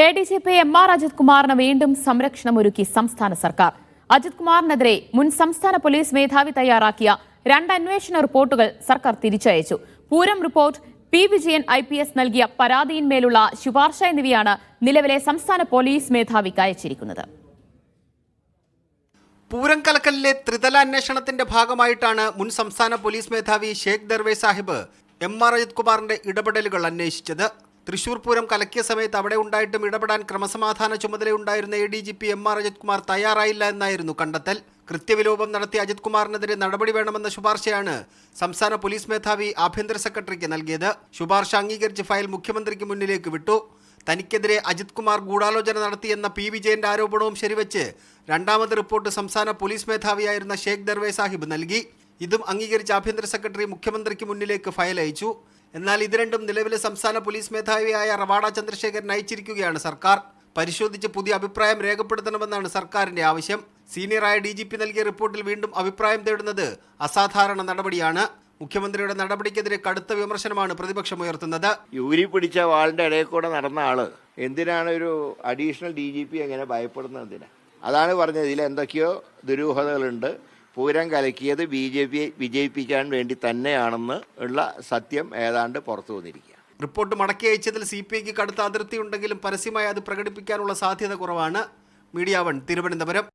എ.ഡി.ജി.പി എം.ആർ. അജിത് കുമാറിന് വീണ്ടും സംരക്ഷണമൊരുക്കി സംസ്ഥാന സർക്കാർ. അജിത് കുമാറിനെതിരെ മുൻ സംസ്ഥാന പോലീസ് മേധാവി തയ്യാറാക്കിയ 2 അന്വേഷണ റിപ്പോർട്ടുകൾ സർക്കാർ തിരിച്ചയച്ചു. Pooram report, P. Vijayan IPS നൽകിയ പരാതിയിന്മേലുള്ള ശുപാർശ എന്നിവയാണ് നിലവിലെ സംസ്ഥാന പോലീസ് മേധാവിക്ക് അയച്ചിരിക്കുന്നത്. പൂരം കലക്കലിലെ ത്രിതല അന്വേഷണത്തിന്റെ ഭാഗമായിട്ടാണ് മുൻ സംസ്ഥാന പോലീസ് മേധാവി ഷേഖ് ദർവേ സാഹിബ് എം.ആർ. അജിത് കുമാറിന്റെ ഇടപെടലുകൾ അന്വേഷിച്ചത്. തൃശൂർ പൂരം കലക്കിയ സമയത്ത് അവിടെ ഉണ്ടായിട്ടും ഇടപെടാൻ ക്രമസമാധാന ചുമതലയുണ്ടായിരുന്ന എ.ഡി.ജി.പി എം.ആർ. അജിത് കുമാർ തയ്യാറായില്ല എന്നായിരുന്നു കണ്ടെത്തൽ. കൃത്യവിലോപം നടത്തിയ അജിത് കുമാറിനെതിരെ നടപടി വേണമെന്ന ശുപാർശയാണ് സംസ്ഥാന പോലീസ് മേധാവി ആഭ്യന്തര സെക്രട്ടറിക്ക് നൽകിയത്. ശുപാർശ അംഗീകരിച്ച് ഫയൽ മുഖ്യമന്ത്രിക്ക് മുന്നിലേക്ക് വിട്ടു. തനിക്കെതിരെ അജിത് കുമാർ ഗൂഢാലോചന നടത്തിയെന്ന പി. വിജയന്റെ ആരോപണവും ശരിവെച്ച് രണ്ടാമത് റിപ്പോർട്ട് സംസ്ഥാന പോലീസ് മേധാവിയായിരുന്ന ഷേഖ് ദർവേ സാഹിബ് നൽകി. ഇതും അംഗീകരിച്ച ആഭ്യന്തര സെക്രട്ടറി മുഖ്യമന്ത്രിക്ക് മുന്നിലേക്ക് ഫയൽ അയച്ചു. എന്നാൽ ഇത് രണ്ടും നിലവിലെ സംസ്ഥാന പോലീസ് മേധാവിയായ റവാഡ ചന്ദ്രശേഖരൻ അയച്ചിരിക്കുകയാണ് സർക്കാർ. പരിശോധിച്ച് പുതിയ അഭിപ്രായം രേഖപ്പെടുത്തണമെന്നാണ് സർക്കാരിന്റെ ആവശ്യം. സീനിയറായ DGP നൽകിയ റിപ്പോർട്ടിൽ വീണ്ടും അഭിപ്രായം തേടുന്നത് അസാധാരണ നടപടിയാണ്. മുഖ്യമന്ത്രിയുടെ നടപടിക്കെതിരെ കടുത്ത വിമർശനമാണ് പ്രതിപക്ഷം ഉയർത്തുന്നത്. യൂരി പിടിച്ച വാളിന്റെ ഇടയിൽ കൂടെ നടന്ന ആള് എന്തിനാണ് ഒരു അഡീഷണൽ DGP എങ്ങനെ ഭയപ്പെടുന്നത്? എന്തിനാ? അതാണ് പറഞ്ഞത്. ഇതിൽ എന്തൊക്കെയോ ദുരൂഹതകളുണ്ട്. പൂരം കലക്കിയത് BJP വിജയിപ്പിക്കാൻ വേണ്ടി തന്നെയാണെന്ന് ഉള്ള സത്യം ഏതാണ്ട് പുറത്തു വന്നിരിക്കുക. റിപ്പോർട്ട് മടക്കി അയച്ചതിൽ CPIക്ക് കടുത്ത അതൃപ്തി ഉണ്ടെങ്കിലും പരസ്യമായി അത് പ്രകടിപ്പിക്കാനുള്ള സാധ്യത കുറവാണ്. മീഡിയ 1 തിരുവനന്തപുരം.